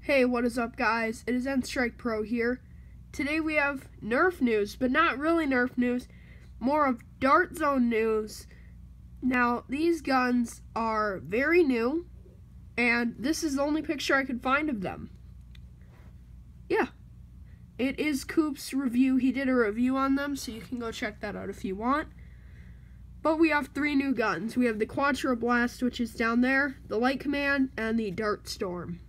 Hey, what is up, guys? It is Strike Pro here. Today we have Nerf news, but not really Nerf news, more of Dart Zone news. Now, these guns are very new, and this is the only picture I could find of them. Yeah, it is Coop's review. He did a review on them, so you can go check that out if you want. But we have three new guns. We have the Quattro Blast, which is down there, the Light Command, and the Dart Storm.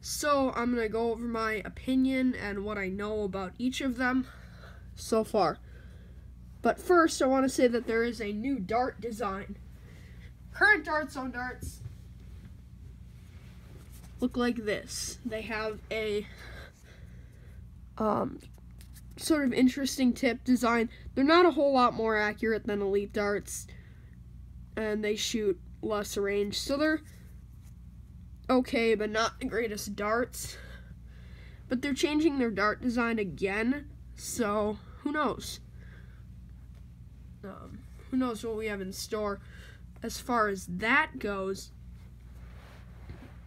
So, I'm going to go over my opinion and what I know about each of them so far. But first, I want to say that there is a new dart design. Current Dart Zone darts look like this. They have a sort of interesting tip design. They're not a whole lot more accurate than Elite darts, and they shoot less range. So they're okay, but not the greatest darts. But they're changing their dart design again, so who knows? Who knows what we have in store as far as that goes.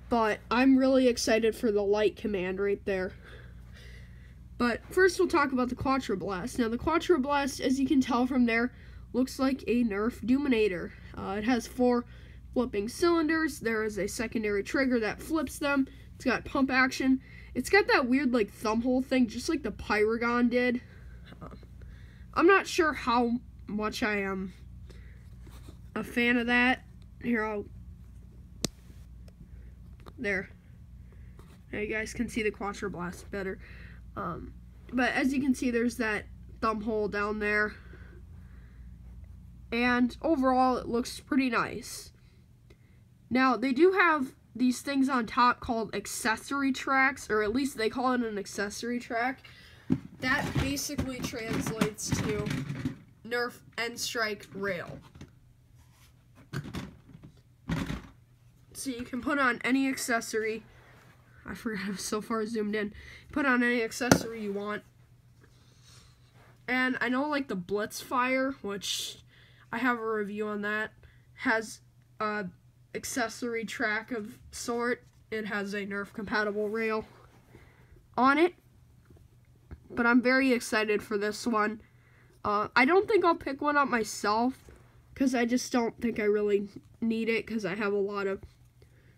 But I'm really excited for the Light Command right there. But first we'll talk about the Quattro Blast. Now the Quattro Blast, as you can tell from there, looks like a Nerf Dominator. It has 4 flipping cylinders. There is a secondary trigger that flips them. It's got pump action. It's got that weird like thumb hole thing, just like the Pyragon did. I'm not sure how much I am a fan of that. Here, there. Now you guys can see the Quattro Blast better. But as you can see, there's that thumb hole down there. And overall, it looks pretty nice. Now, they do have these things on top called accessory tracks, or at least they call it an accessory track. That basically translates to Nerf N-Strike rail. So you can put on any accessory. I forgot, I'm so far zoomed in. Put on any accessory you want. And I know like the Blitzfire, which I have a review on that, has a accessory track of sort. It has a Nerf compatible rail on it. But I'm very excited for this one. I don't think I'll pick one up myself, because I just don't think I really need it, because I have a lot of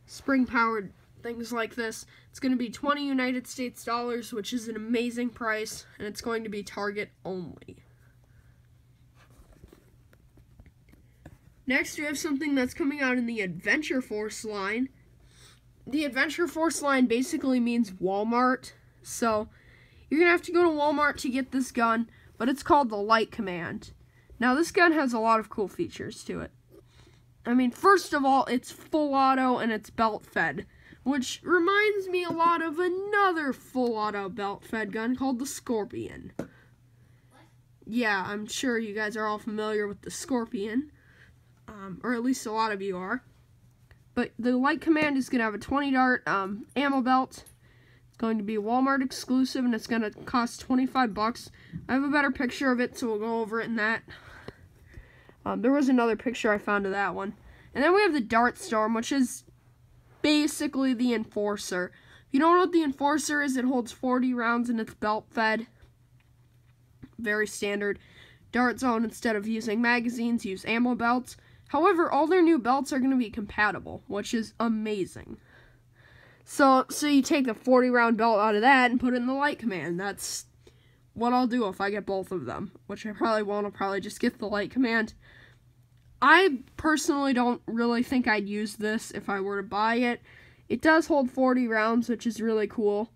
spring-powered things like this. It's going to be 20 United States dollars, which is an amazing price, and it's going to be Target only. Next, we have something that's coming out in the Adventure Force line. The Adventure Force line basically means Walmart, so you're going to have to go to Walmart to get this gun, but it's called the Light Command. Now, this gun has a lot of cool features to it. I mean, first of all, it's full auto and it's belt fed, which reminds me a lot of another full auto belt fed gun called the Scorpion. What? Yeah, I'm sure you guys are all familiar with the Scorpion, or at least a lot of you are. But the Light Command is going to have a 20 dart ammo belt. It's going to be Walmart exclusive, and it's going to cost 25 bucks. I have a better picture of it, so we'll go over it in that. There was another picture I found of that one. And then we have the Dart Storm, which is basically the Enforcer. If you don't know what the Enforcer is, it holds 40 rounds and it's belt fed. Very standard. Dart Zone, instead of using magazines, use ammo belts. However, all their new belts are going to be compatible, which is amazing. So you take the 40 round belt out of that and put it in the Light Command. That's what I'll do if I get both of them, which I probably won't. I'll probably just get the Light Command. I personally don't really think I'd use this if I were to buy it. It does hold 40 rounds, which is really cool.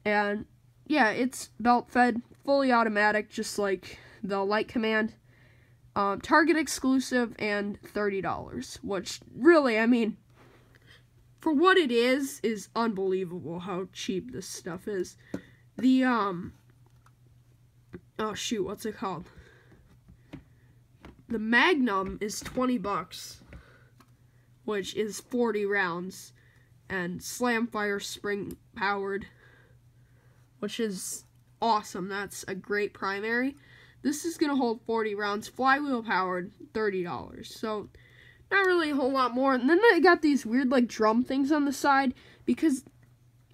And yeah, it's belt fed, fully automatic, just like the Light Command. Target exclusive and $30, which really, I mean, for what it is unbelievable how cheap this stuff is. The, oh shoot, what's it called? The Magnum is 20 bucks, which is 40 rounds, and Slamfire spring powered, which is awesome. That's a great primary. This is going to hold 40 rounds, flywheel powered, $30. So not really a whole lot more. And then they got these weird, like, drum things on the side, because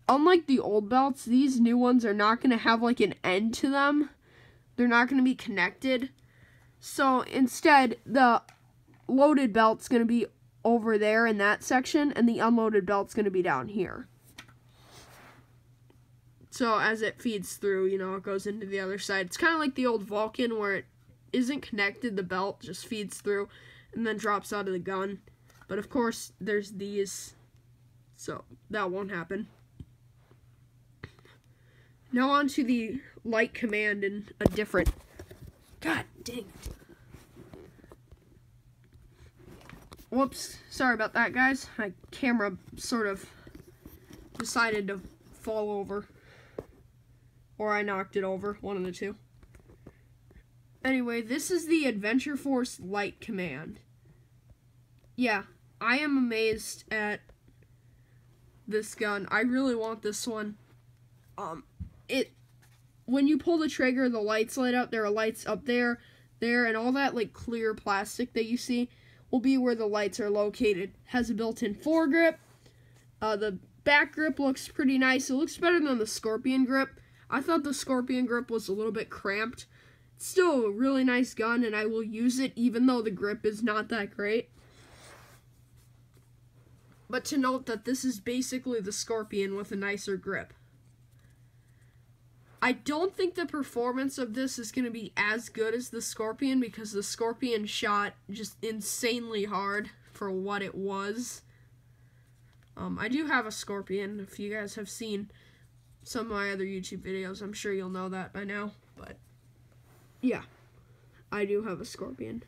unlike the old belts, these new ones are not going to have, like, an end to them. They're not going to be connected. So, instead, the loaded belt's going to be over there in that section, and the unloaded belt's going to be down here. So, as it feeds through, you know, it goes into the other side. It's kind of like the old Vulcan, where it isn't connected, the belt just feeds through, and then drops out of the gun. But, of course, there's these, so that won't happen. Now on to the light command and a different... God dang it. Whoops. Sorry about that, guys. My camera sort of decided to fall over. Or I knocked it over. One of the two. Anyway, this is the Adventure Force light command. Yeah, I am amazed at this gun. I really want this one. When you pull the trigger, the lights light up. There are lights up there, and all that like clear plastic that you see will be where the lights are located. Has a built-in foregrip. The back grip looks pretty nice. It looks better than the Scorpion grip. I thought the Scorpion grip was a little bit cramped. It's still a really nice gun, and I will use it even though the grip is not that great. But to note that this is basically the Scorpion with a nicer grip. I don't think the performance of this is going to be as good as the Scorpion, because the Scorpion shot just insanely hard for what it was. I do have a Scorpion. If you guys have seen some of my other YouTube videos, I'm sure you'll know that by now. But yeah, I do have a Scorpion.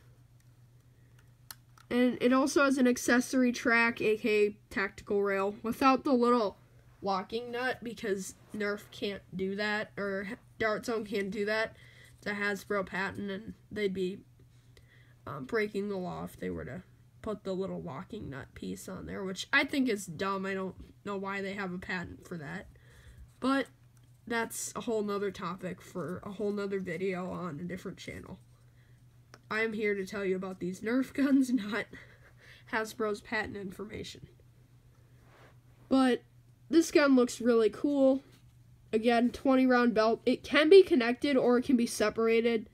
And it also has an accessory track, aka tactical rail, without the little locking nut, because Nerf can't do that, or Dart Zone can't do that. It's a Hasbro patent, and they'd be breaking the law if they were to put the little locking nut piece on there, which I think is dumb. I don't know why they have a patent for that. But that's a whole nother topic for a whole nother video on a different channel. I am here to tell you about these Nerf guns, not Hasbro's patent information. But this gun looks really cool. Again, 20 round belt. It can be connected or it can be separated.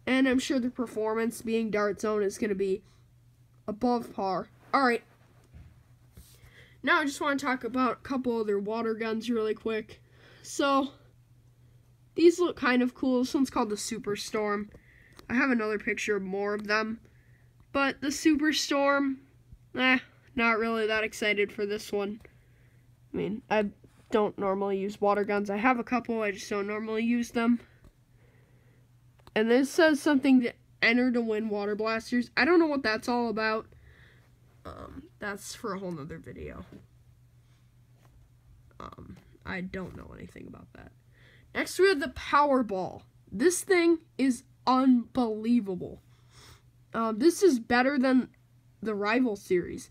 And I'm sure the performance, being Dart Zone, is going to be above par. Alright. Now I just want to talk about a couple other water guns really quick. So, these look kind of cool. This one's called the Superstorm. I have another picture of more of them. But the Superstorm, not really that excited for this one. I mean, I don't normally use water guns. I have a couple, I just don't normally use them. And this says something to enter to win water blasters. I don't know what that's all about. That's for a whole nother video. I don't know anything about that. Next we have the Powerball. This thing is unbelievable. This is better than the Rival series.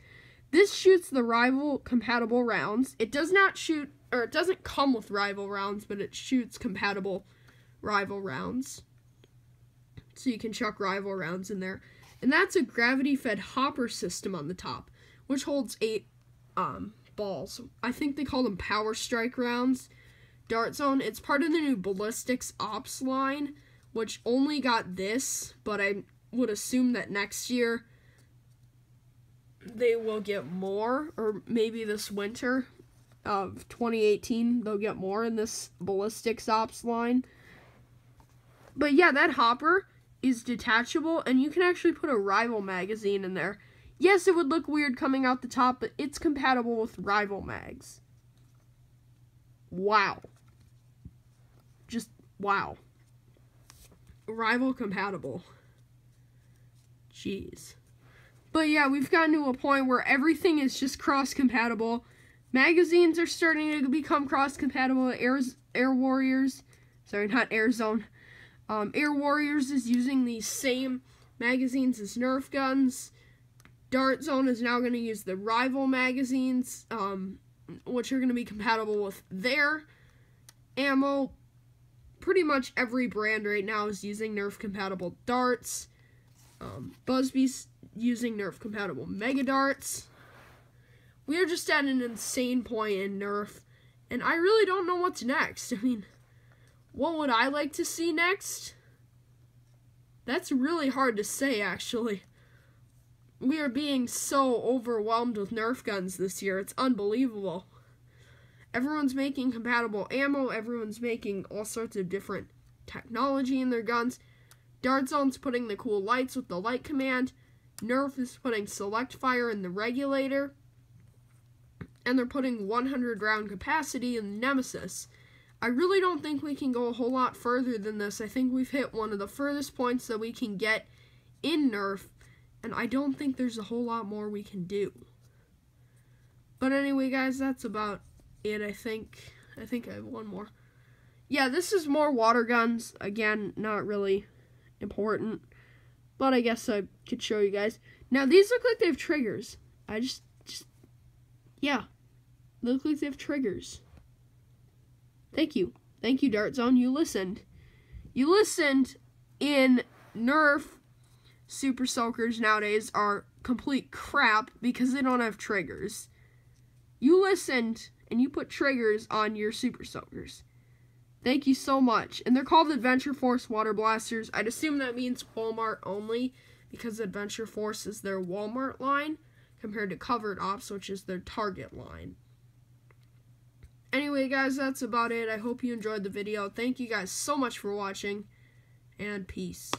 This shoots the Rival compatible rounds. It does not shoot, or it doesn't come with Rival rounds, but it shoots compatible Rival rounds. So you can chuck Rival rounds in there. And that's a gravity-fed hopper system on the top, which holds 8 balls. I think they call them Power Strike rounds. Dart Zone, it's part of the new Ballistics Ops line, which only got this, but I would assume that next year they will get more, or maybe this winter of 2018 they'll get more in this Ballistics Ops line. But yeah, that hopper is detachable, and you can actually put a Rival magazine in there. Yes, it would look weird coming out the top, but it's compatible with Rival mags. Wow. Just wow. Rival compatible. Jeez. But yeah, we've gotten to a point where everything is just cross-compatible. Magazines are starting to become cross-compatible. Air Warriors, sorry, not Air Zone. Air Warriors is using the same magazines as Nerf guns. Dart Zone is now going to use the Rival magazines, which are going to be compatible with their ammo. Pretty much every brand right now is using Nerf compatible darts. Busby's using Nerf compatible Mega Darts. We are just at an insane point in Nerf, and I really don't know what's next. I mean, what would I like to see next? That's really hard to say, actually. We are being so overwhelmed with Nerf guns this year. It's unbelievable. Everyone's making compatible ammo. Everyone's making all sorts of different technology in their guns. Dart Zone's putting the cool lights with the light command. Nerf is putting select fire in the regulator. And they're putting 100 round capacity in the Nemesis. I really don't think we can go a whole lot further than this. I think we've hit one of the furthest points that we can get in Nerf. And I don't think there's a whole lot more we can do. But anyway, guys, that's about it, I think. I have one more. Yeah, this is more water guns. Again, not really important. But I guess I could show you guys. Now, these look like they have triggers. Yeah. They look like they have triggers. Thank you. Thank you, Dart Zone. You listened. You listened. In Nerf, Super Soakers nowadays are complete crap because they don't have triggers. You listened, and you put triggers on your Super Soakers. Thank you so much. And they're called Adventure Force Water Blasters. I'd assume that means Walmart only, because Adventure Force is their Walmart line, compared to Covered Ops, which is their Target line. Anyway, guys, that's about it. I hope you enjoyed the video. Thank you guys so much for watching, and peace.